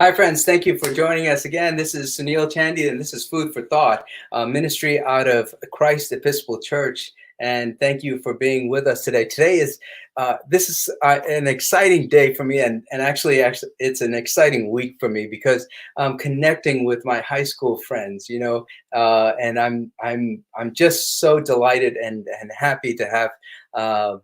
Hi, friends. Thank you for joining us again. This is Sunil Chandy, and this is Food for Thought, ministry out of Christ Episcopal Church. And thank you for being with us today. Today is this is an exciting day for me, and actually, it's an exciting week for me because I'm connecting with my high school friends. And I'm just so delighted and happy to have. Uh,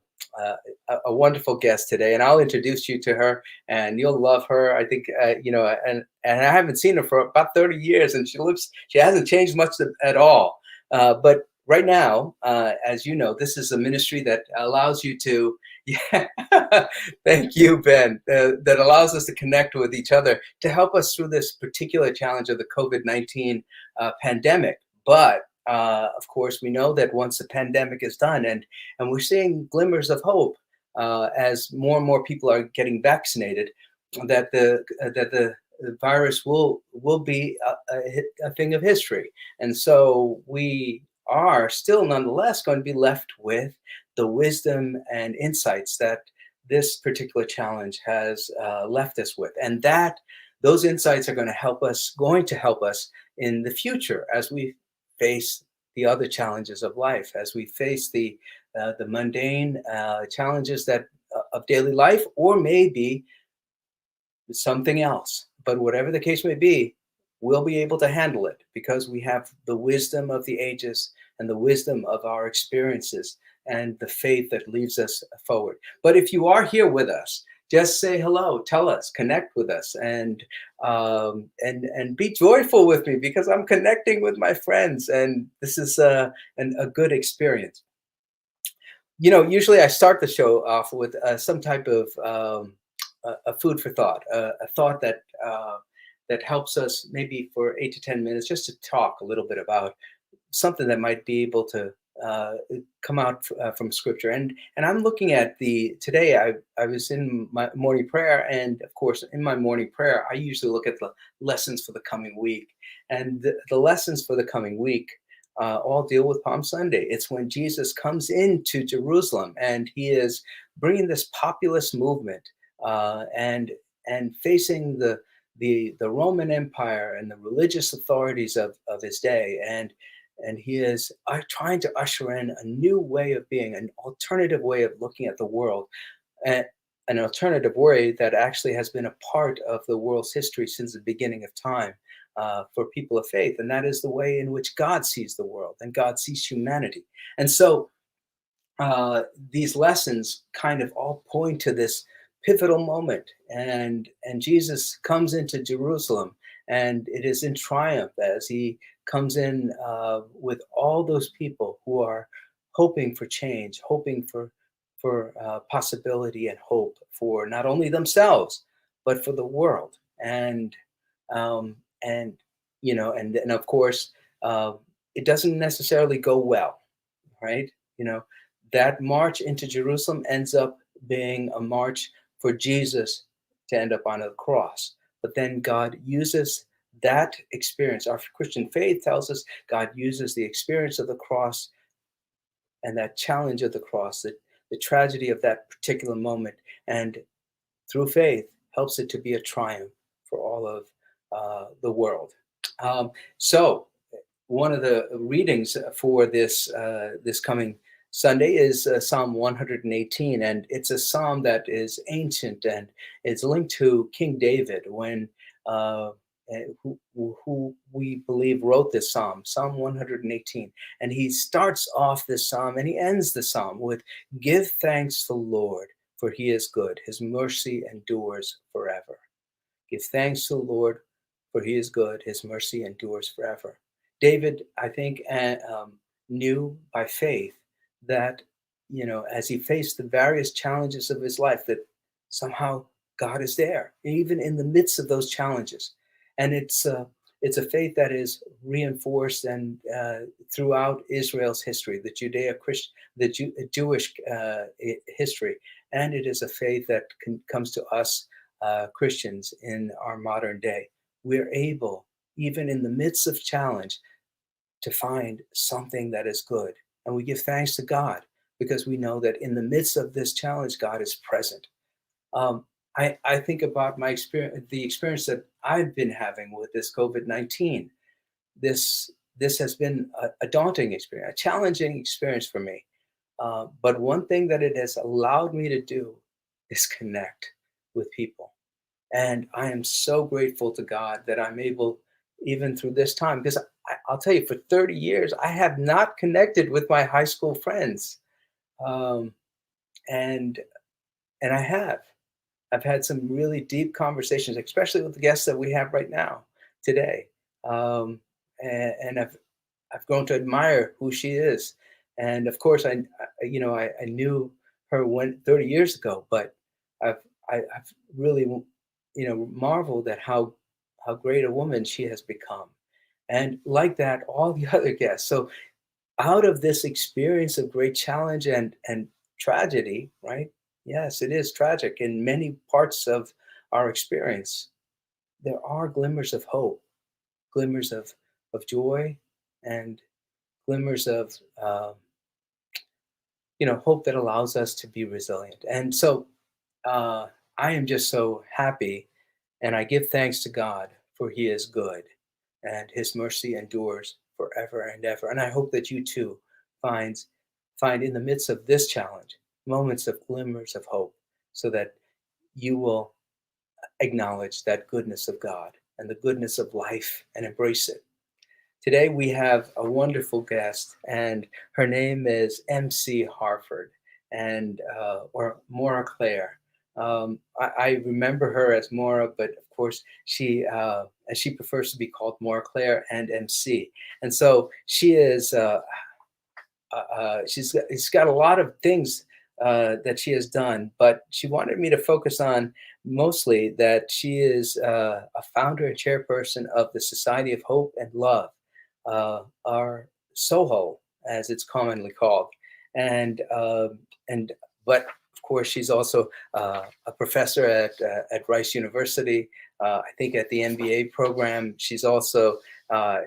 a wonderful guest today, and I'll introduce you to her, and you'll love her. I think, and I haven't seen her for about 30 years, and she hasn't changed much at all. But right now, as you know, this is a ministry that allows you to, yeah, thank you, Ben, that allows us to connect with each other to help us through this particular challenge of the COVID-19 pandemic. But of course, we know that once the pandemic is done, and we're seeing glimmers of hope as more and more people are getting vaccinated, that the virus will be a thing of history, and so we are still nonetheless going to be left with the wisdom and insights that this particular challenge has left us with, and that those insights are going to help us in the future as we face the other challenges of life, as we face the mundane challenges that of daily life, or maybe something else. But whatever the case may be, we'll be able to handle it because we have the wisdom of the ages and the wisdom of our experiences and the faith that leads us forward. But if you are here with us, just say hello, tell us, connect with us, and be joyful with me because I'm connecting with my friends, and this is a good experience. Usually I start the show off with some type of a food for thought, a thought that helps us maybe for 8 to 10 minutes just to talk a little bit about something that might be able to come out from Scripture. And I'm looking at today. I was in my morning prayer, and of course, in my morning prayer, I usually look at the lessons for the coming week, and the lessons for the coming week all deal with Palm Sunday. It's when Jesus comes into Jerusalem, and he is bringing this populist movement, and facing the Roman Empire and the religious authorities of his day, and he is trying to usher in a new way of being, an alternative way of looking at the world, and an alternative way that actually has been a part of the world's history since the beginning of time for people of faith. And that is the way in which God sees the world and God sees humanity. And so these lessons kind of all point to this pivotal moment, and Jesus comes into Jerusalem, and it is in triumph as he comes in with all those people who are hoping for change, hoping for possibility and hope for not only themselves but for the world. And and of course, uh, it doesn't necessarily go well, right? You know, that march into Jerusalem ends up being a march for Jesus to end up on a cross. But then God uses that experience. Our Christian faith tells us God uses the experience of the cross and that challenge of the cross, the tragedy of that particular moment, and through faith helps it to be a triumph for all of the world. So one of the readings for this coming Sunday is Psalm 118, and it's a psalm that is ancient, and it's linked to King David when uh, who we believe wrote this psalm, Psalm 118. And he starts off this psalm and he ends the psalm with, "Give thanks to the Lord, for he is good. His mercy endures forever." Give thanks to the Lord, for he is good. His mercy endures forever. David, I think, knew by faith that, as he faced the various challenges of his life, that somehow God is there, even in the midst of those challenges. And it's a faith that is reinforced and throughout Israel's history, the Jewish history, and it is a faith that comes to us Christians in our modern day. We're able, even in the midst of challenge, to find something that is good. And we give thanks to God because we know that in the midst of this challenge, God is present. Um, I think about my experience, the experience that I've been having with this COVID-19. This this has been a daunting experience, a challenging experience for me. But one thing that it has allowed me to do is connect with people. And I am so grateful to God that I'm able, even through this time, because I'll tell you, for 30 years, I have not connected with my high school friends. Um, and and I have. I've had some really deep conversations, especially with the guests that we have right now today. Um, and I've grown to admire who she is. And of course, I knew her 30 years ago, but I've I've really marveled at how great a woman she has become. And like that, all the other guests. So out of this experience of great challenge and tragedy, right? Yes, it is tragic in many parts of our experience. There are glimmers of hope, glimmers of joy, and glimmers of hope that allows us to be resilient. And so uh, I am just so happy, and I give thanks to God for He is good, and His mercy endures forever and ever. And I hope that you too find find in the midst of this challenge moments of glimmers of hope, so that you will acknowledge that goodness of God and the goodness of life and embrace it. Today we have a wonderful guest, and her name is MC Harford, and or Maura Claire. I remember her as Maura, but of course she prefers to be called Maura Claire and MC. And so she is she's got a lot of things that she has done, but she wanted me to focus on mostly that she is a founder and chairperson of the Society of Hope and Love, our SOHO, as it's commonly called, and and but of course she's also a professor at Rice University. I think at the MBA program. She's also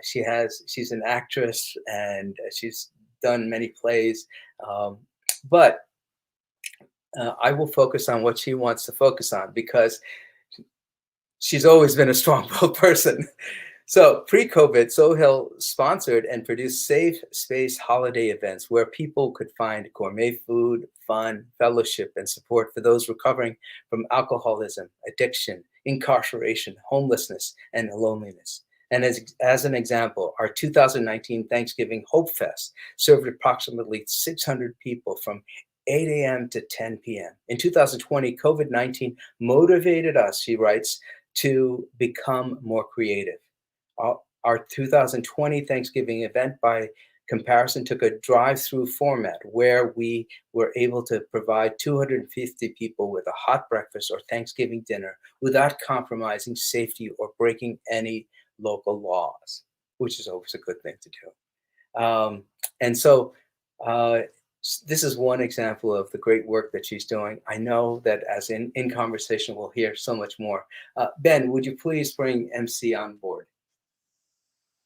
she's an actress, and she's done many plays, but I will focus on what she wants to focus on because she's always been a strong-willed person. So pre-COVID, Sohail sponsored and produced safe space holiday events where people could find gourmet food, fun, fellowship, and support for those recovering from alcoholism, addiction, incarceration, homelessness, and loneliness. And as an example, our 2019 Thanksgiving Hope Fest served approximately 600 people from 8 a.m. to 10 p.m. In 2020, COVID-19 motivated us, she writes, to become more creative. Our 2020 Thanksgiving event, by comparison, took a drive-through format where we were able to provide 250 people with a hot breakfast or Thanksgiving dinner without compromising safety or breaking any local laws, which is always a good thing to do. And so uh, this is one example of the great work that she's doing. I know that as in conversation, we'll hear so much more. Ben, would you please bring MC on board?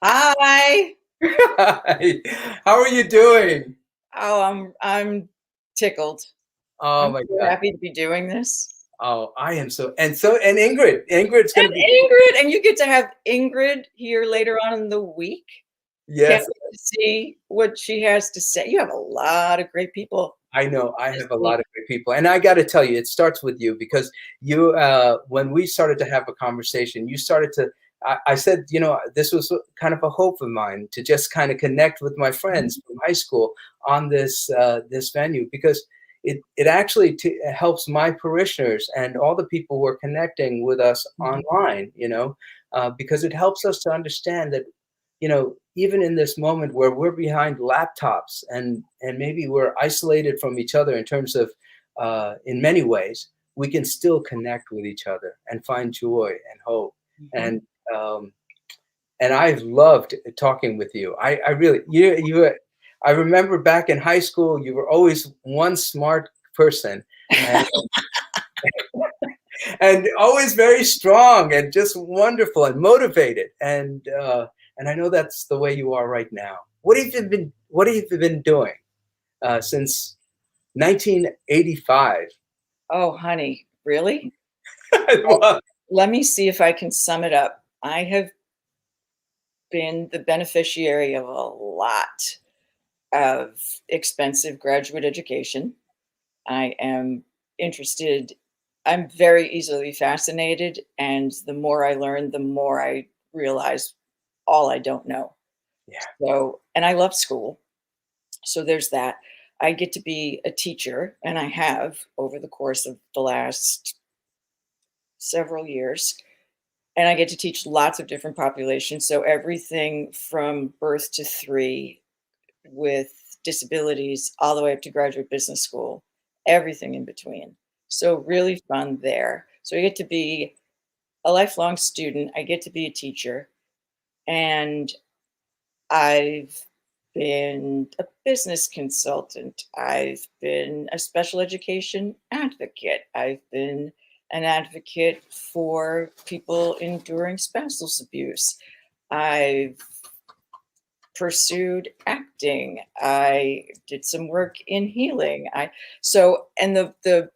Hi. Hi. How are you doing? Oh, I'm tickled. Oh I'm my so God. happy to be doing this. Oh, I am and Ingrid's going And to be, Ingrid, and you get to have Ingrid here later on in the week. Can't yes, wait to see what she has to say. You have a lot of great people I know I this have a week. lot of great people. And I got to tell you, it starts with you because you, when we started to have a conversation, you started to, I said, this was kind of a hope of mine to just kind of connect with my friends from high school on this venue, because it actually helps my parishioners and all the people who are connecting with us Mhm. online, because it helps us to understand that, even in this moment where we're behind laptops and maybe we're isolated from each other in terms of, in many ways, we can still connect with each other and find joy and hope. Mhm. And um, and I've loved talking with you. I really I remember back in high school, you were always one smart person, and and always very strong and just wonderful and motivated. And I know that's the way you are right now. What have you been doing since 1985? Oh, honey, really? Well, Let me see if I can sum it up. I have been the beneficiary of a lot of expensive graduate education. I am interested, I'm very easily fascinated, and the more I learn, the more I realize all I don't know. yeah, So, and I love school. So there's that. I get to be a teacher, and I have over the course of the last several years. And I get to teach lots of different populations. So everything from birth to 3 with disabilities all the way up to graduate business school, everything in between. So really fun there. So I get to be a lifelong student. I get to be a teacher. And I've been a business consultant. I've been a special education advocate. I've been an advocate for people enduring spousal abuse. I've pursued acting. I did some work in healing. And the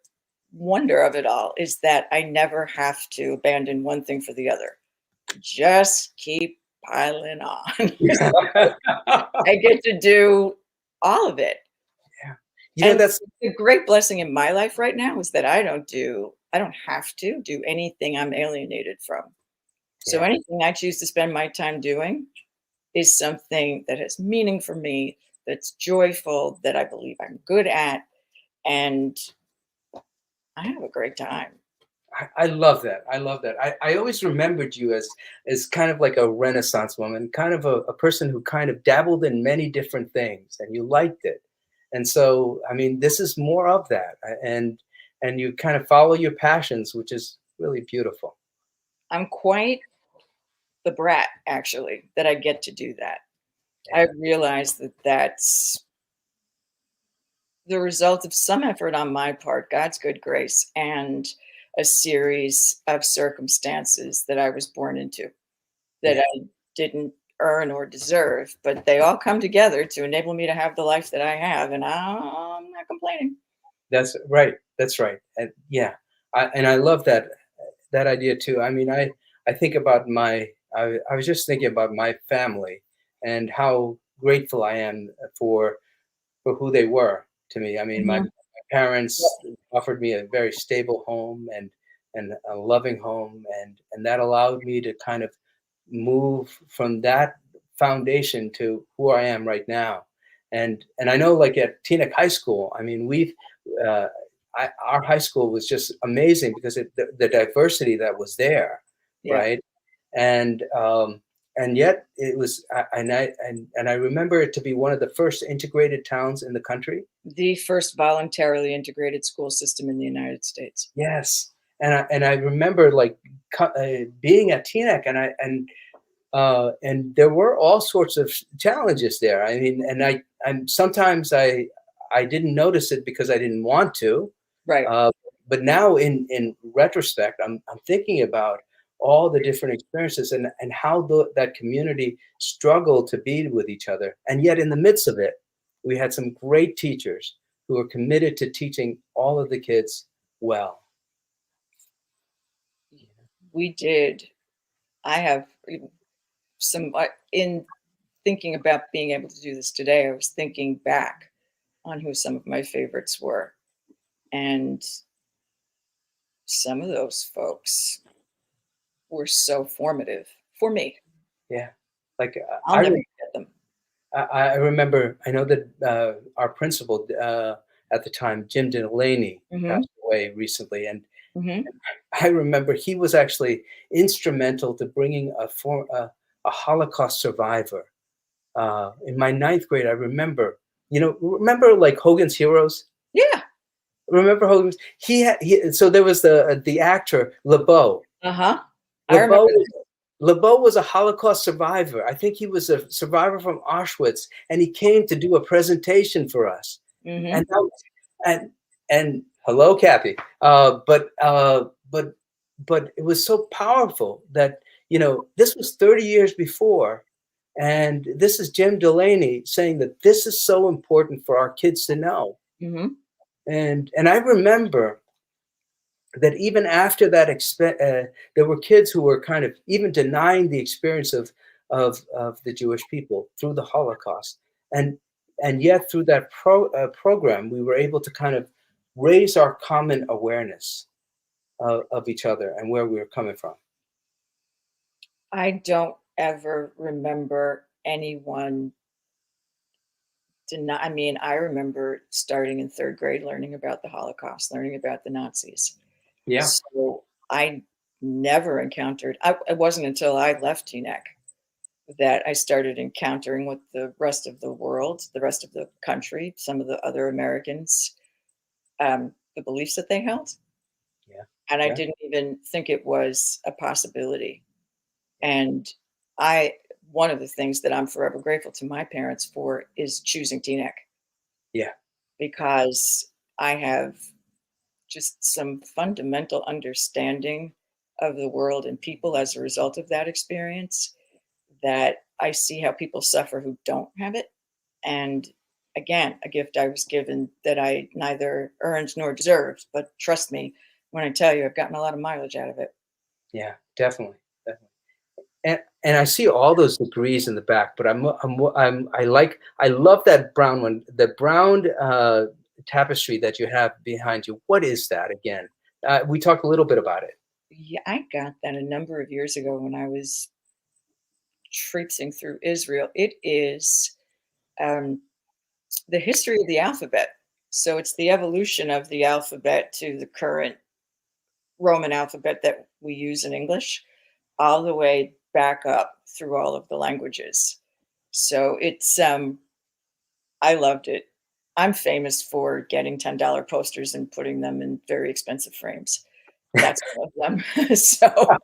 wonder of it all is that I never have to abandon one thing for the other. Just keep piling on. yeah. I get to do all of it. You know, And that's the great blessing in my life right now is that I don't have to do anything I'm alienated from. So yeah. anything I choose to spend my time doing is something that has meaning for me, that's joyful, that I believe I'm good at, and I have a great time. I love that. I love that. I always remembered you as kind of like a Renaissance woman, kind of a person who kind of dabbled in many different things, and you liked it. And so, I mean, this is more of that, and you kind of follow your passions, which is really beautiful. I'm quite the brat, actually, that I get to do that. I Yeah, realize that that's the result of some effort on my part, God's good grace, and a series of circumstances that I was born into that yeah. I didn't earn or deserve, but they all come together to enable me to have the life that I have, and I'm not complaining. That's right. That's right. And yeah, and I love that idea too. I mean, I think about I was just thinking about my family and how grateful I am for who they were to me. I mean, my Mhm. parents offered me a very stable home and a loving home, and that allowed me to kind of move from that foundation to who I am right now. And I know, like at Teaneck High School, I mean, uh, our high school was just amazing because the diversity that was there, Yeah. right? And and yet it was, and I remember it to be one of the first integrated towns in the country. The first voluntarily integrated school system in the United States. Yes, and I remember like being at Teaneck, and there were all sorts of challenges there. I mean, and sometimes I didn't notice it because I didn't want to. Right. Uh, but now, in retrospect, I'm thinking about all the different experiences and how that community struggled to be with each other, and yet in the midst of it, we had some great teachers who were committed to teaching all of the kids well. We did. I have some in thinking about being able to do this today, I was thinking back on who some of my favorites were. And some of those folks were so formative for me. Yeah, like I'll never forget them. I remember, I know that our principal at the time, Jim Delaney, Mhm, passed away recently, and mhm. I remember he was actually instrumental to bringing a Holocaust survivor. In my ninth grade, I remember, remember like Hogan's Heroes? Yeah, Remember Hogan's? So there was the actor LeBeau. uh-huh. I remember LeBeau that. LeBeau was a Holocaust survivor. I think he was a survivor from Auschwitz, and he came to do a presentation for us. Mhm. And that was, and hello, Kathy. But it was so powerful that this was 30 years before, and this is Jim Delaney saying that this is so important for our kids to know. Mhm. And I remember that even after that, there were kids who were kind of even denying the experience of the Jewish people through the Holocaust, and yet through that program, we were able to kind of raise our common awareness of each other and where we were coming from. I don't ever remember anyone deny. I mean, I remember starting in third grade, learning about the Holocaust, learning about the Nazis. Yeah, So I never encountered, it wasn't until I left TNEC that I started encountering with the rest of the world, the rest of the country, some of the other Americans, the beliefs that they held. yeah, And I yeah, didn't even think it was a possibility. And I, one of the things that I'm forever grateful to my parents for is choosing TNEC, yeah, because I have just some fundamental understanding of the world and people as a result of that experience, that I see how people suffer who don't have it. And again, a gift I was given that I neither earned nor deserved. But trust me when I tell you, I've gotten a lot of mileage out of it. yeah, definitely, definitely. And I see all those degrees in the back, but I love that brown one, the brown tapestry that you have behind you. What is that again? We talked a little bit about it. Yeah, I got that a number of years ago when I was traipsing through Israel. It is um, the history of the alphabet. So it's the evolution of the alphabet to the current Roman alphabet that we use in English, all the way back up through all of the languages. So it's I loved it. I'm famous for getting $10 posters and putting them in very expensive frames. That's one of them. So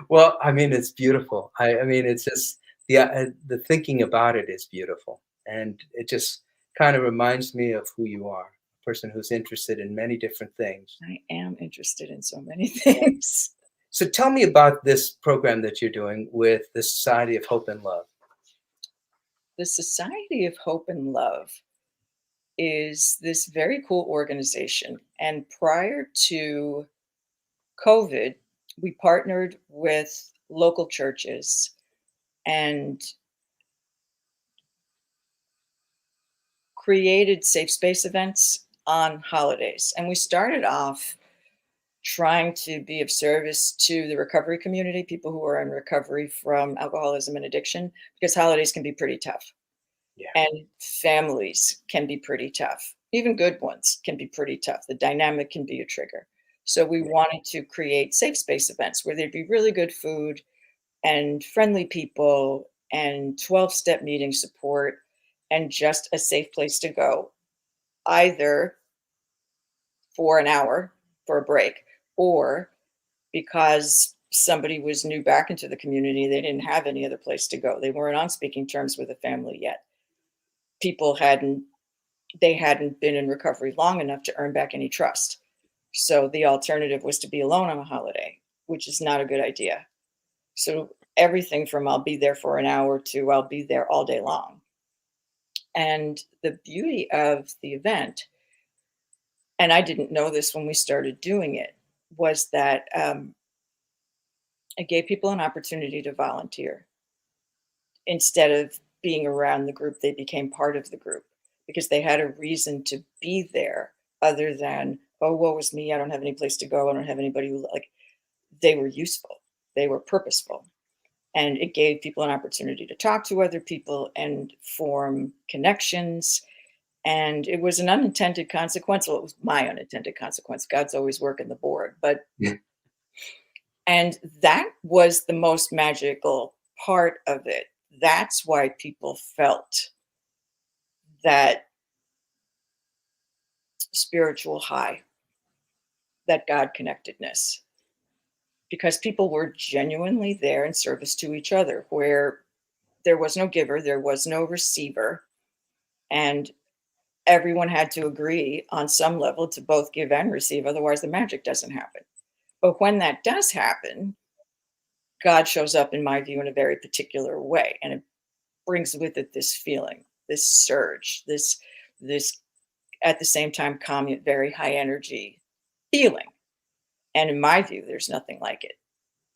Well, I mean, it's beautiful. I mean, it's just the thinking about it is beautiful, and it just kind of reminds me of who you are, a person who's interested in many different things. I am interested in so many things. So tell me about this program that you're doing with the Society of Hope and Love. The Society of Hope and Love is this very cool organization. And prior to COVID, we partnered with local churches and created safe space events on holidays. And we started off trying to be of service to the recovery community, people who are in recovery from alcoholism and addiction, because holidays can be pretty tough. Yeah. And families can be pretty tough. Even good ones can be pretty tough. The dynamic can be a trigger. So we wanted to create safe space events where there'd be really good food and friendly people and 12-step meeting support and just a safe place to go, either for an hour for a break or because somebody was new back into the community. They didn't have any other place to go. They weren't on speaking terms with a family yet. People hadn't been in recovery long enough to earn back any trust. So the alternative was to be alone on a holiday, which is not a good idea. So everything from I'll be there for an hour to I'll be there all day long. And the beauty of the event, and I didn't know this when we started doing it, was that it gave people an opportunity to volunteer. Instead of being around the group, they became part of the group because they had a reason to be there other than, oh, woe is me. I don't have any place to go. I don't have anybody who, like, they were useful. They were purposeful. And it gave people an opportunity to talk to other people and form connections. And it was an unintended consequence. Well, it was my unintended consequence. God's always working the board. But, Yeah. and that was the most magical part of it. That's why people felt that spiritual high, that God connectedness, because people were genuinely there in service to each other, where there was no giver, there was no receiver, and everyone had to agree on some level to both give and receive. Otherwise, the magic doesn't happen. But when that does happen, God shows up, in my view, in a very particular way, and it brings with it this feeling, this surge, this at the same time calm yet very high energy feeling. And in my view, there's nothing like it.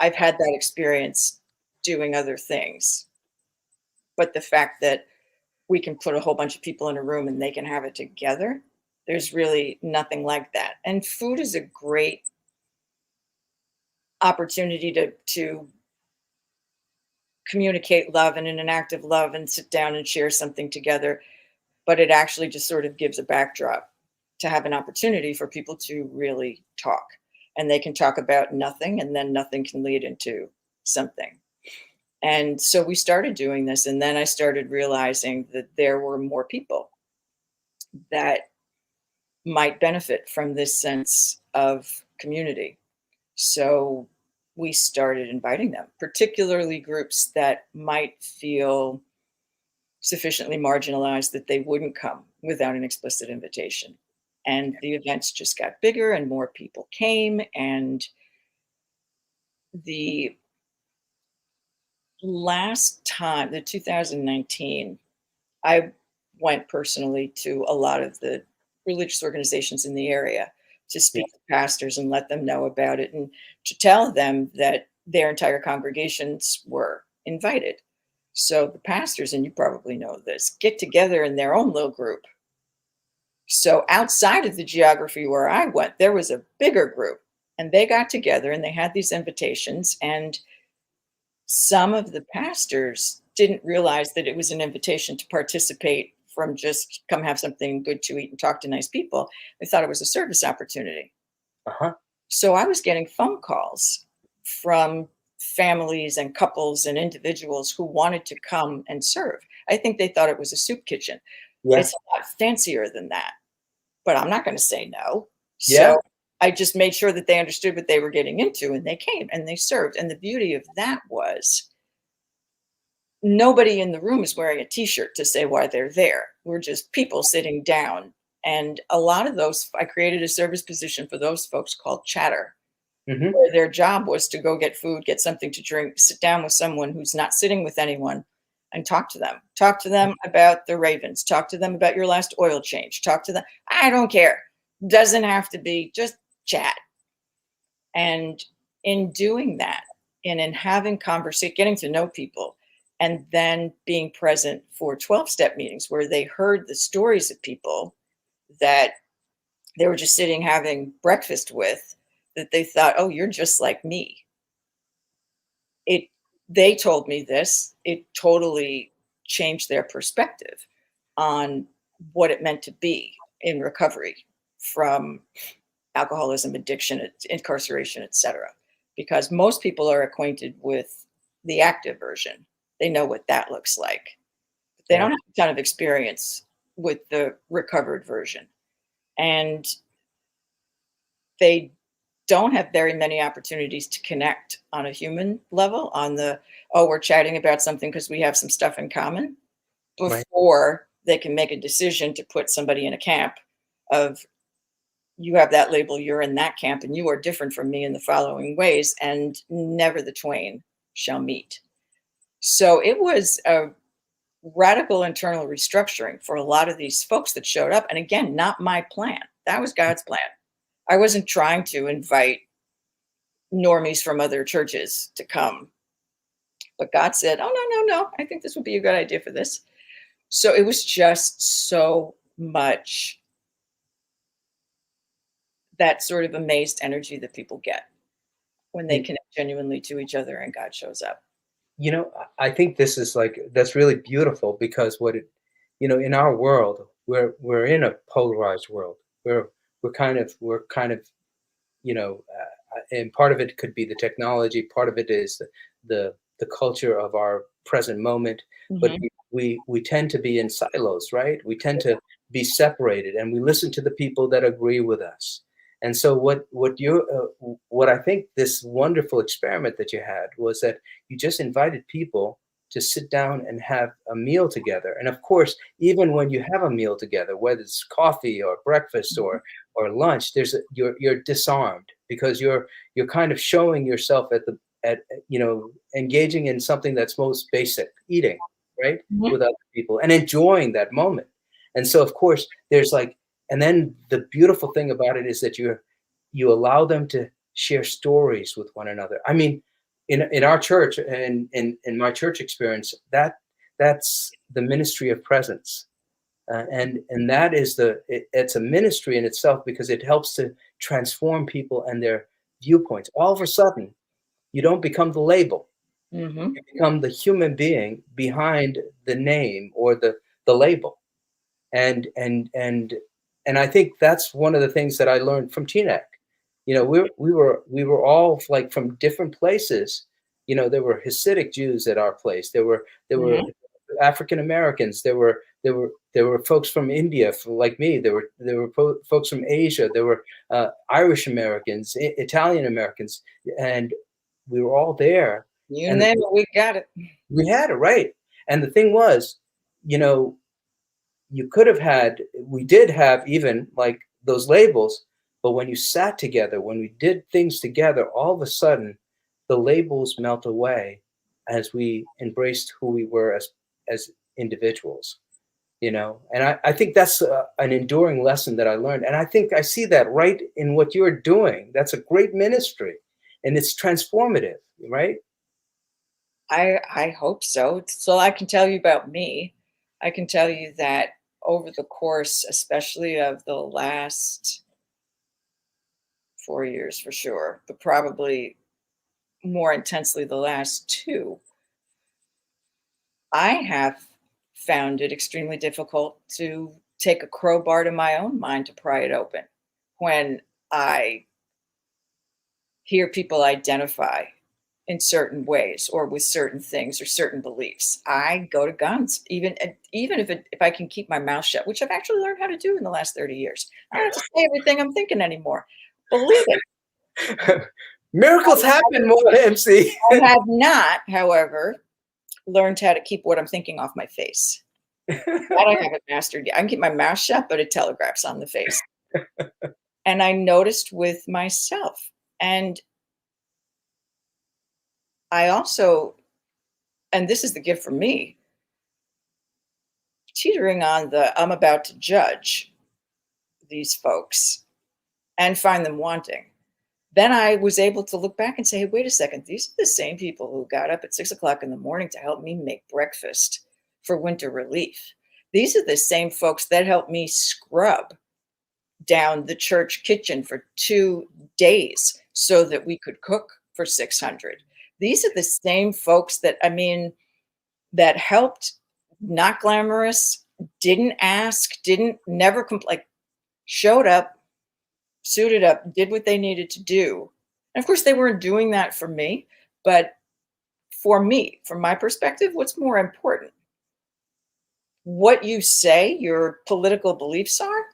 I've had that experience doing other things, but the fact that we can put a whole bunch of people in a room and they can have it together, there's really nothing like that. And food is a great opportunity to communicate love and in an act of love and sit down and share something together. But it actually just sort of gives a backdrop to have an opportunity for people to really talk. And they can talk about nothing, and then nothing can lead into something. And so we started doing this, and then I started realizing that there were more people that might benefit from this sense of community. So we started inviting them, particularly groups that might feel sufficiently marginalized that they wouldn't come without an explicit invitation. And the events just got bigger and more people came. And the last time, the 2019, I went personally to a lot of the religious organizations in the area to Yeah. speak to pastors and let them know about it and to tell them that their entire congregations were invited. So the pastors, and you probably know this, get together in their own little group. So outside of the geography where I went, there was a bigger group, and they got together and they had these invitations. And some of the pastors didn't realize that it was an invitation to participate from just come have something good to eat and talk to nice people. They thought it was a service opportunity. Uh-huh. So I was getting phone calls from families and couples and individuals who wanted to come and serve. I think they thought it was a soup kitchen. Yeah. It's a lot fancier than that, but I'm not going to say no. Yeah. So I just made sure that they understood what they were getting into, and they came and they served. And the beauty of that was nobody in the room is wearing a t-shirt to say why they're there. We're just people sitting down. And a lot of those, I created a service position for those folks called chatter, Hmm. where their job was to go get food, get something to drink, sit down with someone who's not sitting with anyone and talk to them. Talk to them about the Ravens. Talk to them about your last oil change. Talk to them. I don't care. Doesn't have to be, just chat. And in doing that, and in having conversation, getting to know people, and then being present for 12-step meetings where they heard the stories of people that they were just sitting having breakfast with, that they thought, oh, you're just like me. They told me this, it totally changed their perspective on what it meant to be in recovery from alcoholism, addiction, incarceration, etc. Because most people are acquainted with the active version. They know what that looks like. But they Yeah. don't have a ton of experience with the recovered version. And they don't have very many opportunities to connect on a human level, on the, oh, we're chatting about something because we have some stuff in common, Right. before they can make a decision to put somebody in a camp of, you have that label, you're in that camp, and you are different from me in the following ways, and never the twain shall meet. So it was a radical internal restructuring for a lot of these folks that showed up. And again, not my plan. That was God's plan. I wasn't trying to invite normies from other churches to come. But God said, oh, no, no, no. I think this would be a good idea for this. So it was just so much that sort of amazed energy that people get when they You, connect genuinely to each other and God shows up. you know, I think this is like that's really beautiful because in our world, we're in a polarized world. We're kind of and part of it could be the technology, part of it is the culture of our present moment, but Mhm. we tend to be in silos, right? We tend to be separated, and we listen to the people that agree with us. And so what I think this wonderful experiment that you had was that you just invited people to sit down and have a meal together. And of course, even when you have a meal together, whether it's coffee or breakfast Mhm. or lunch, you're disarmed because you're kind of showing yourself at engaging in something that's most basic, eating, right, Mhm. with other people and enjoying that moment. And so of course there's like, and then the beautiful thing about it is that you allow them to share stories with one another. I mean, in our church and in my church experience, that's the ministry of presence. And that is it's a ministry in itself because it helps to transform people and their viewpoints. All of a sudden, you don't become the label. Mm-hmm. You become the human being behind the name or the label. And and and and I think that's one of the things that I learned from Teaneck. We were all like from different places. There were Hasidic Jews at our place. There were Mm-hmm. African Americans. There were folks from India, like me. There were folks from Asia. There were Irish Americans, Italian Americans, and we were all there. You And name it, we got it. we had it right. And the thing was, you know, we did have even like those labels, but when you sat together, when we did things together, all of a sudden the labels melt away as we embraced who we were as individuals. And I think that's an enduring lesson that I learned. And I think I see that right in what you're doing. That's a great ministry and it's transformative, right? I hope so. So I can tell you about me. I can tell you that over the course, especially of the last 4 years for sure, but probably more intensely the last two, I have found it extremely difficult to take a crowbar to my own mind to pry it open when I hear people identify in certain ways or with certain things or certain beliefs. I go to guns, even if I can keep my mouth shut, which I've actually learned how to do in the last 30 years. I don't have to say everything I'm thinking anymore. Believe it. Miracles happen more, MC. I have not, however, learned how to keep what I'm thinking off my face. That I haven't mastered yet. I can keep my mouth shut, but it telegraphs on the face. And I noticed with myself. And I also, and this is the gift for me, teetering on the I'm about to judge these folks and find them wanting. Then I was able to look back and say, hey, wait a second, these are the same people who got up at 6 o'clock in the morning to help me make breakfast for winter relief. These are the same folks that helped me scrub down the church kitchen for 2 days so that we could cook for 600. These are the same folks that helped, not glamorous, didn't ask, never complain, showed up, suited up, did what they needed to do. And of course, they weren't doing that for me, but for me, from my perspective, what's more important? What you say your political beliefs are,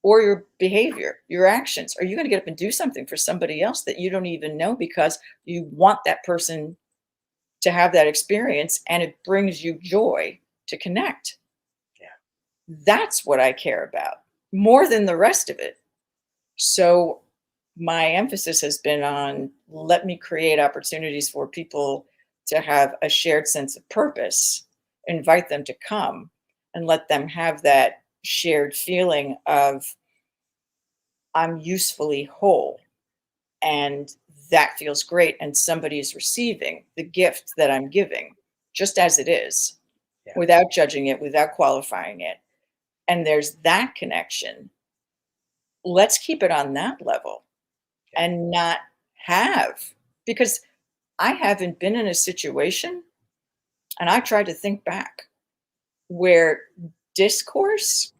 or your behavior, your actions? Are you going to get up and do something for somebody else that you don't even know because you want that person to have that experience and it brings you joy to connect? Yeah. That's what I care about more than the rest of it. So my emphasis has been on let me create opportunities for people to have a shared sense of purpose, invite them to come and let them have that shared feeling of I'm usefully whole. And that feels great. And somebody is receiving the gift that I'm giving just as it is, Yeah. without judging it, without qualifying it. And there's that connection. Let's keep it on that level and not have, because I haven't been in a situation, and I tried to think back, where discourse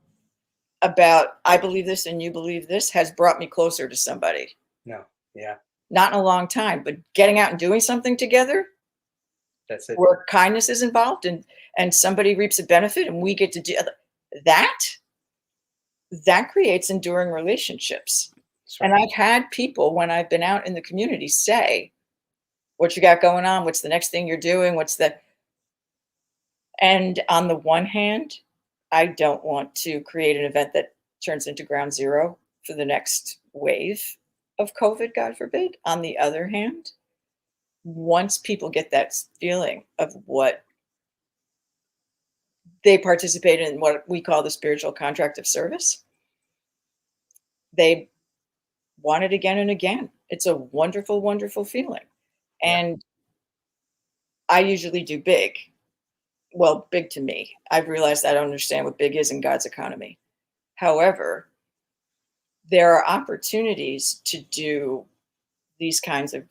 about I believe this and you believe this has brought me closer to somebody. No. Yeah. Not in a long time, but getting out and doing something together That's it. where kindness is involved and somebody reaps a benefit and we get to do that, that creates enduring relationships. That's right. And I've had people when I've been out in the community say, what you got going on? What's the next thing you're doing? And on the one hand, I don't want to create an event that turns into ground zero for the next wave of COVID, God forbid. On the other hand, once people get that feeling of what they participate in, what we call the spiritual contract of service, they want it again and again. It's a wonderful, wonderful feeling. Yeah. And I usually do big. Well, big to me. I've realized I don't understand what big is in God's economy. However, there are opportunities to do these kinds of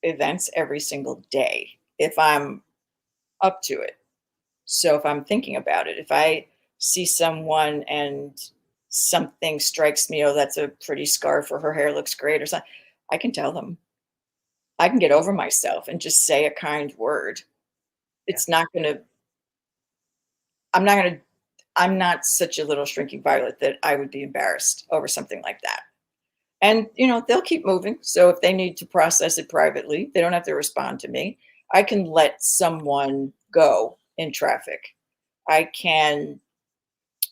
events every single day if I'm up to it. So if I'm thinking about it, if I see someone and something strikes me, oh, that's a pretty scarf or her hair looks great or something, I can tell them. I can get over myself and just say a kind word. Yeah. It's not going to, I'm not going to, I'm not such a little shrinking violet that I would be embarrassed over something like that. And, they'll keep moving. So if they need to process it privately, they don't have to respond to me. I can let someone go in traffic. I can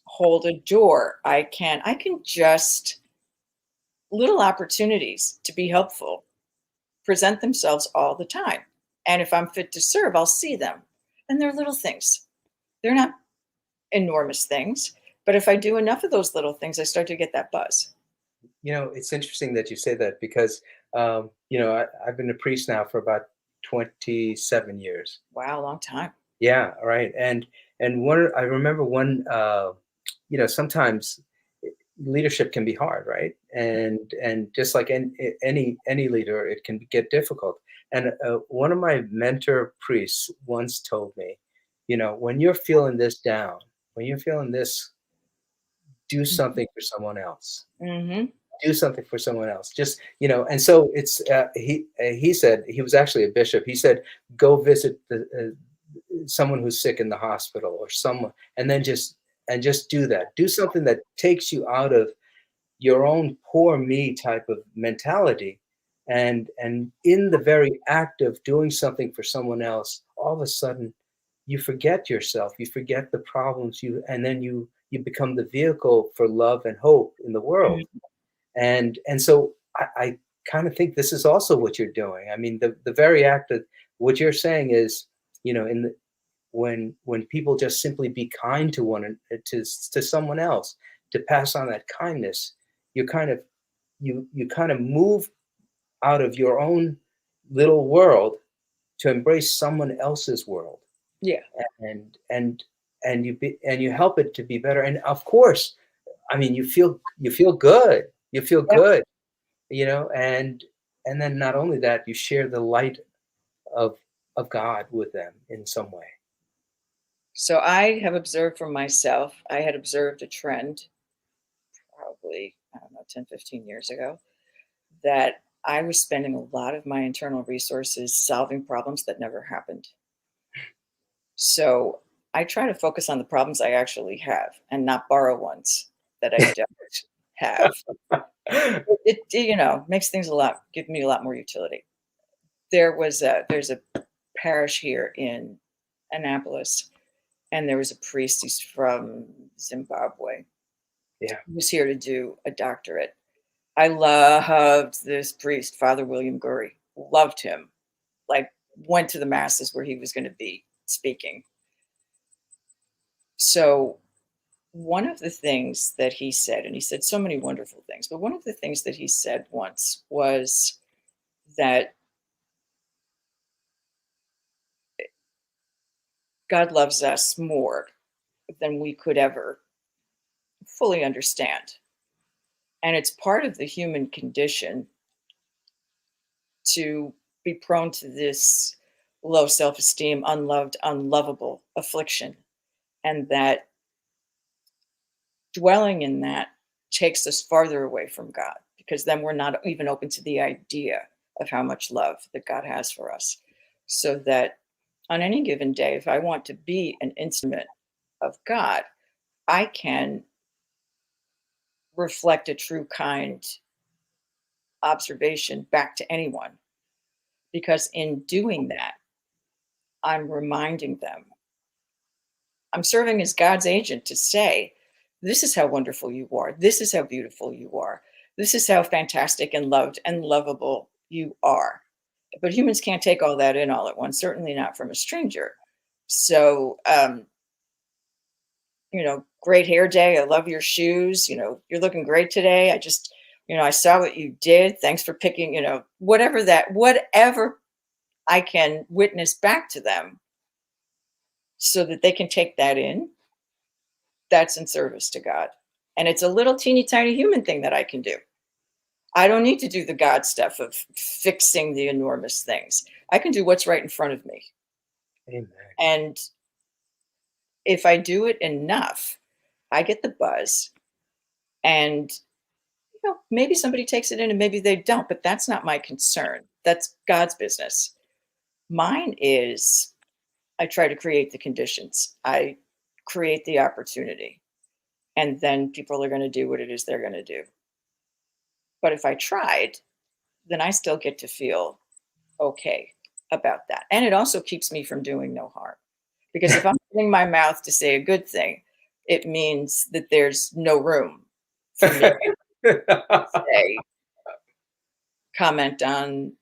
hold a door. I can just little opportunities to be helpful present themselves all the time. And if I'm fit to serve, I'll see them. And they're little things. They're not enormous things, but if I do enough of those little things, I start to get that buzz. It's interesting that you say that because, I've been a priest now for about 27 years. Wow, long time. Yeah, right. And I remember sometimes leadership can be hard, right? And just like any leader, it can get difficult. And one of my mentor priests once told me, when you're feeling this down, when you're feeling this, do something for someone else. Mm-hmm. Do something for someone else. Just, and so it's he said, he was actually a bishop. He said, go visit someone who's sick in the hospital or someone, and just do that. Do something that takes you out of your own poor me type of mentality. And in the very act of doing something for someone else, all of a sudden you forget yourself, you forget the problems, and then you become the vehicle for love and hope in the world. And so I kind of think this is also what you're doing. I mean, the very act of what you're saying is, in the when people just simply be kind to to someone else, to pass on that kindness, you kind of you kind of move out of your own little world to embrace someone else's world, Yeah. and and you help it to be better. And of course, I mean, you feel good. You feel Yep. good, and then not only that, you share the light of of God with them in some way. So I have observed for myself, I had observed a trend probably, I don't know, 10, 15 years ago, that I was spending a lot of my internal resources solving problems that never happened. So I try to focus on the problems I actually have and not borrow ones that I don't have. It makes things give me a lot more utility. There's a parish here in Annapolis, and there was a priest. He's from Zimbabwe. Yeah. He was here to do a doctorate. I loved this priest, Father William Gurry. Loved him. Like, went to the masses where he was going to be speaking. So one of the things that he said, and he said so many wonderful things, but one of the things that he said once was that God loves us more than we could ever fully understand. And it's part of the human condition to be prone to this low self esteem, unloved, unlovable affliction. And that dwelling in that takes us farther away from God because then we're not even open to the idea of how much love that God has for us. So that on any given day, if I want to be an instrument of God, I can reflect a true kind observation back to anyone. Because in doing that, I'm reminding them, I'm serving as God's agent to say, this is how wonderful you are. This is how beautiful you are. This is how fantastic and loved and lovable you are. But humans can't take all that in all at once, certainly not from a stranger. So, great hair day. I love your shoes. You're looking great today. I just, I saw what you did. Thanks for picking, whatever I can witness back to them so that they can take that in. That's in service to God. And it's a little teeny tiny human thing that I can do. I don't need to do the God stuff of fixing the enormous things. I can do what's right in front of me. Amen. And if I do it enough, I get the buzz. And maybe somebody takes it in and maybe they don't, but that's not my concern. That's God's business. Mine is I try to create the conditions. I create the opportunity. And then people are going to do what it is they're going to do. But if I tried, then I still get to feel okay about that. And it also keeps me from doing no harm. Because if I'm opening my mouth to say a good thing, it means that there's no room for me to say, comment on,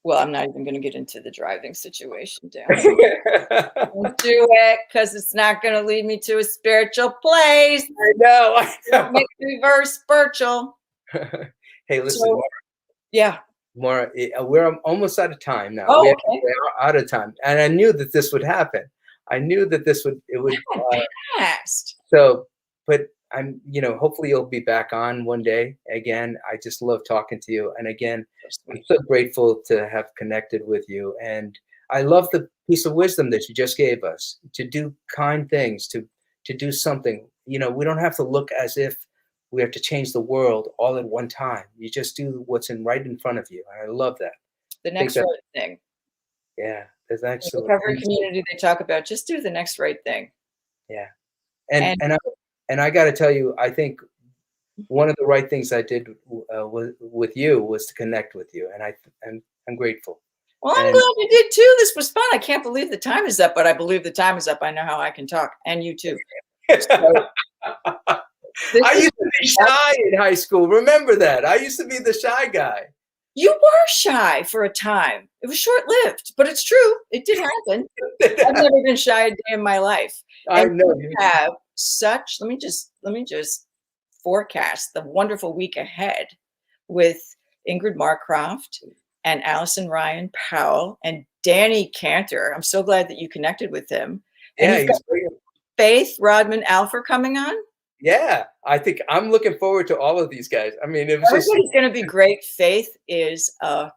well, I'm not even going to get into the driving situation, Darren. Don't do it, because it's not going to lead me to a spiritual place. I know. It makes me very spiritual. Hey, listen, So, yeah. Maura, we're almost out of time now. Oh, we're okay. out of time, and I knew that this would happen. I knew that it would. Fast. So, but I'm, hopefully you'll be back on one day again. I just love talking to you, and again, I'm so grateful to have connected with you, and I love the piece of wisdom that you just gave us to do kind things, to do something. We don't have to look as if we have to change the world all at one time. You just do what's right in front of you. And I love that. The next right thing. Yeah, that's excellent. In the recovery community, they talk about just do the next right thing. Yeah, and I got to tell you, I think one of the right things I did with you was to connect with you, and I'm grateful. Well, I'm glad you did too. This was fun. I can't believe the time is up, but I believe the time is up. I know how I can talk, and you too. So, I used to be shy in high school. Remember that? I used to be the shy guy. You were shy for a time. It was short-lived, but it's true. It did happen. I've never been shy a day in my life. I know. You have such. Let me just forecast the wonderful week ahead with Ingrid Marcroft and Allison Ryan Powell and Danny Cantor. I'm so glad that you connected with him. And Yeah, he's great. Faith Rodman Alfer coming on. Yeah, I think I'm looking forward to all of these guys. I mean, Everybody's going to be great. Faith is a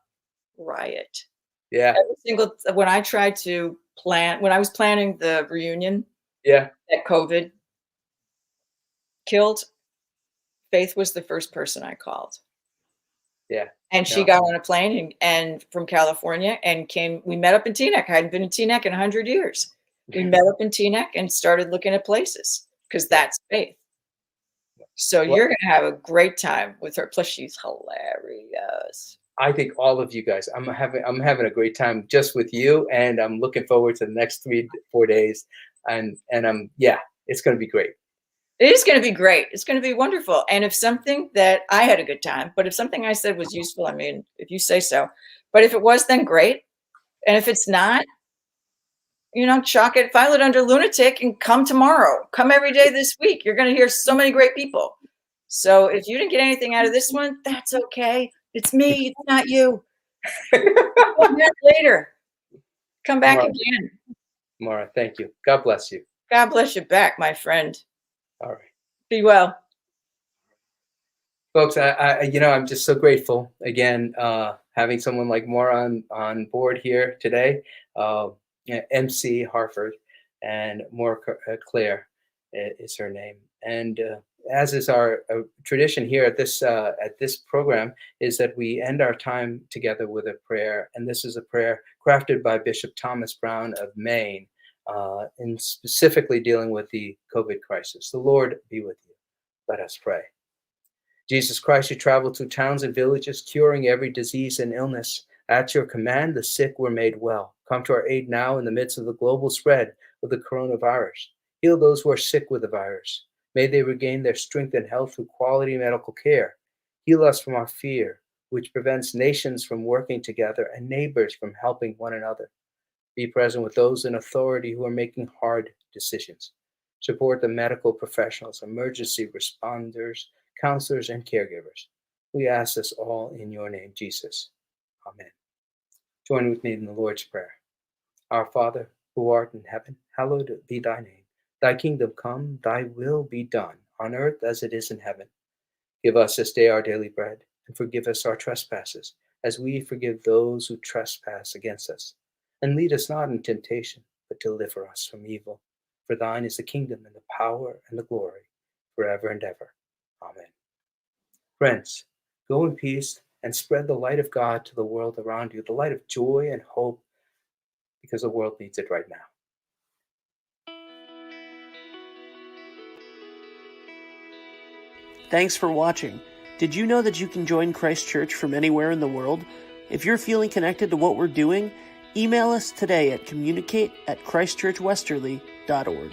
riot. Yeah. When I tried to when I was planning the reunion, yeah, that COVID killed, Faith was the first person I called. Yeah. And she got on a plane and from California and came. We met up in Teaneck. I hadn't been in Teaneck in 100 years. We met up in Teaneck and started looking at places because that's Faith. So you're going to have a great time with her. Plus, she's hilarious. I think all of you guys, I'm having a great time just with you, and I'm looking forward to the next 3-4 days. And it's going to be great. It is going to be great. It's going to be wonderful. And if something that I had a good time, but if something I said was useful, I mean, if you say so, but if it was, then great. And if it's not, chalk it, file it under lunatic and come tomorrow. Come every day this week. You're going to hear so many great people. So if you didn't get anything out of this one, that's okay. It's me. It's not you. Come back later. Come back again. Maura, thank you. God bless you. God bless you back, my friend. All right. Be well. Folks, I'm just so grateful again, having someone like Maura on board here today. MC Harford, and Maura Claire is her name. And as is our tradition here at this program, is that we end our time together with a prayer. And this is a prayer crafted by Bishop Thomas Brown of Maine, and specifically dealing with the COVID crisis. The Lord be with you. Let us pray. Jesus Christ, you traveled through towns and villages, curing every disease and illness. At your command, the sick were made well. Come to our aid now in the midst of the global spread of the coronavirus. Heal those who are sick with the virus. May they regain their strength and health through quality medical care. Heal us from our fear, which prevents nations from working together and neighbors from helping one another. Be present with those in authority who are making hard decisions. Support the medical professionals, emergency responders, counselors, and caregivers. We ask this all in your name, Jesus. Amen. Join with me in the Lord's Prayer. Our Father, who art in heaven, hallowed be thy name. Thy kingdom come, thy will be done, on earth as it is in heaven. Give us this day our daily bread, and forgive us our trespasses, as we forgive those who trespass against us. And lead us not in temptation, but deliver us from evil. For thine is the kingdom, and the power, and the glory, forever and ever. Amen. Friends, go in peace and spread the light of God to the world around you, the light of joy and hope, because the world needs it right now. Thanks for watching. Did you know that you can join Christ Church from anywhere in the world? If you're feeling connected to what we're doing, email us today at communicate@christchurchwesterly.org.